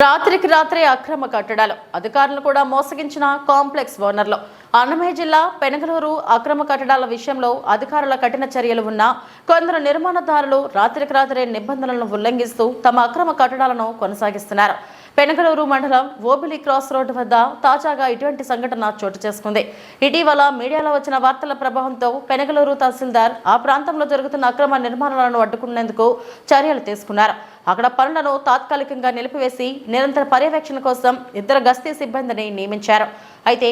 రాత్రికి రాత్రే అక్రమ కట్టడాలు అధికారులను కూడా మోసగించిన కాంప్లెక్స్ ఓనర్లు. అన్నమయ్య జిల్లా పెనగలూరు అక్రమ కట్టడాల విషయంలో అధికారుల కఠిన చర్యలు ఉన్నా కొందరు నిర్మాణదారులు రాత్రికి రాత్రే నిబంధనలను ఉల్లంఘిస్తూ తమ అక్రమ కట్టడాలను కొనసాగిస్తున్నారు. పెనగలూరు మండలం ఓబిలి క్రాస్ రోడ్డు వద్ద తాజాగా ఇటువంటి సంఘటన చోటు చేసుకుంది. ఇటీవల మీడియాలో వచ్చిన వార్తల ప్రభావంతో పెనగలూరు తహసీల్దార్ ఆ ప్రాంతంలో జరుగుతున్న అక్రమ నిర్మాణాలను అడ్డుకునేందుకు చర్యలు తీసుకున్నారు. అక్కడ పనులను తాత్కాలికంగా నిలిపివేసి నిరంతర పర్యవేక్షణ కోసం 2 గస్తీ సిబ్బందిని నియమించారు. అయితే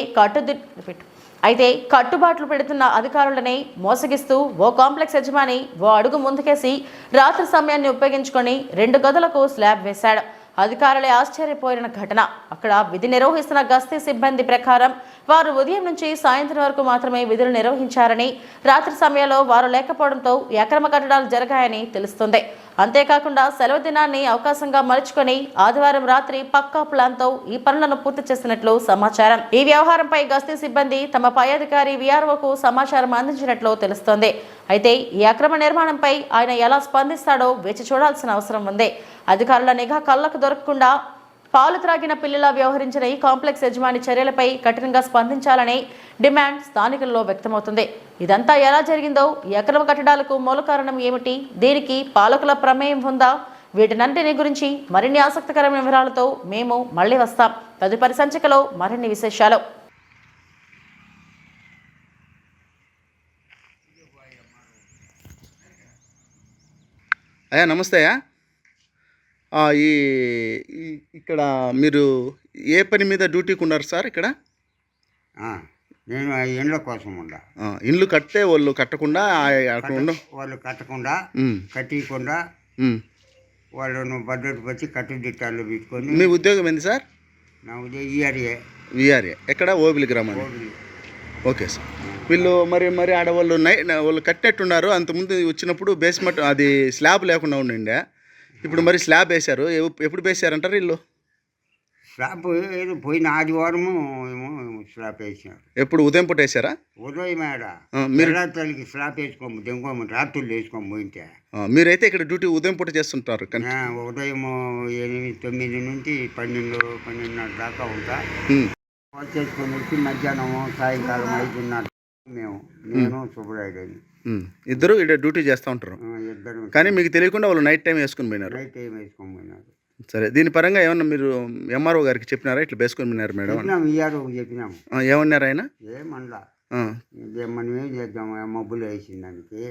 కట్టుబాట్లు పెడుతున్న అధికారులని మోసగిస్తూ ఓ కాంప్లెక్స్ యజమాని ఓ అడుగు ముందుకేసి రాత్రి సమయాన్ని ఉపయోగించుకొని 2 గదులకు స్లాబ్ వేశాడు. అధికారులే ఆశ్చర్యపోయిన ఘటన. అక్కడ విధి నిర్వహిస్తున్న గస్తీ సిబ్బంది ప్రకారం వారు ఉదయం నుంచి సాయంత్రం వరకు మాత్రమే విధులు నిర్వహించారని, రాత్రి సమయంలో వారు లేకపోవడంతో అక్రమ కట్టడాలు జరిగాయని తెలుస్తుంది. అంతేకాకుండా సెలవు దినాన్ని అవకాశంగా మలుచుకొని ఆదివారం రాత్రి పక్కా ప్లాన్తో ఈ పనులను పూర్తి చేసినట్లు సమాచారం. ఈ వ్యవహారంపై గస్తీ సిబ్బంది తమ పై అధికారి వీఆర్ఓకు సమాచారం అందించినట్లు తెలుస్తోంది. అయితే ఈ అక్రమ నిర్మాణంపై ఆయన ఎలా స్పందిస్తాడో వేచి చూడాల్సిన అవసరం ఉంది. అధికారుల నిఘా కళ్లకు దొరకకుండా పాలు త్రాగిన పిల్లలా వ్యవహరించిన ఈ కాంప్లెక్స్ యజమాని చర్యలపై కఠినంగా స్పందించాలని డిమాండ్ స్థానికుల్లో వ్యక్తమవుతుంది. ఇదంతా ఎలా జరిగిందో, ఈ అక్రమ కట్టడాలకు మూల కారణం ఏమిటి, దీనికి పాలకుల ప్రమేయం ఉందా, వీటినంటిని గురించి మరిన్ని ఆసక్తికరమైన వివరాలతో మేము మళ్ళీ వస్తాం. తదుపరి సంచికలో మరిన్ని విశేషాలు. నమస్తే. ఈ ఇక్కడ మీరు ఏ పని మీద డ్యూటీకి ఉన్నారు సార్? ఇక్కడ నేను ఇండ్ల కోసం ఉండా. ఇండ్లు కట్టే వాళ్ళు కట్టకుండా వాళ్ళు కట్టకుండా కట్టకుండా వాళ్ళను బడ్జెట్ వచ్చి కట్టుదిట్టాలు పెట్టుకొని. మీ ఉద్యోగం ఏంది సార్? నా ఉద్యోగం విఆర్ఏ. ఎక్కడ? ఓబిలి గ్రామం. Okay sir. వీళ్ళు మరి ఆడవాళ్ళు వాళ్ళు కట్టినట్టున్నారు. అంతకుముందు వచ్చినప్పుడు బేస్మెంట్ అది స్లాబ్ లేకుండా ఉండిండే. ఇప్పుడు మరి స్లాబ్ వేశారు. ఎప్పుడు వేసారంటారు వీళ్ళు? స్లాబ్ ఏదో పోయిన ఆదివారము ఏమో స్లాబ్ వేసినారు. ఎప్పుడు ఉదయం పూట వేసారా? ఉదయం తల్లికి స్లాబ్ వేసుకోము దెంగోము రాత్రులు వేసుకోము పోయింటే. మీరైతే ఇక్కడ డ్యూటీ ఉదయం పూట చేస్తుంటారు? ఉదయం 8, 9 నుంచి 12 దాకా ఉంటా. చేసుకొని వచ్చి మధ్యాహ్నం సాయంకాలం 5:30 నేను సుబ్బరాయుడు ఇద్దరు ఇక్కడ డ్యూటీ చేస్తూ ఉంటారు. ఇద్దరు. కానీ మీకు తెలియకుండా వాళ్ళు నైట్ టైం వేసుకుని పోయినారు. సరే, దీని పరంగా ఏమన్నా మీరు ఎంఆర్ఓ గారికి చెప్పినారా? ఇట్లా వేసుకొని పోయినారు మేడం? చెప్పినాము. ఏమన్నారు ఆయన? ఏమన్నా మనం ఏం చేద్దాం, మబ్బులు వేసిన దానికి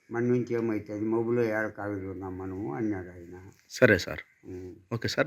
మన నుంచి ఏమవుతుంది, మబ్బులో ఏడ కావిలు ఉన్నాం మనము అన్నాడు ఆయన. సరే సార్. Okay sir.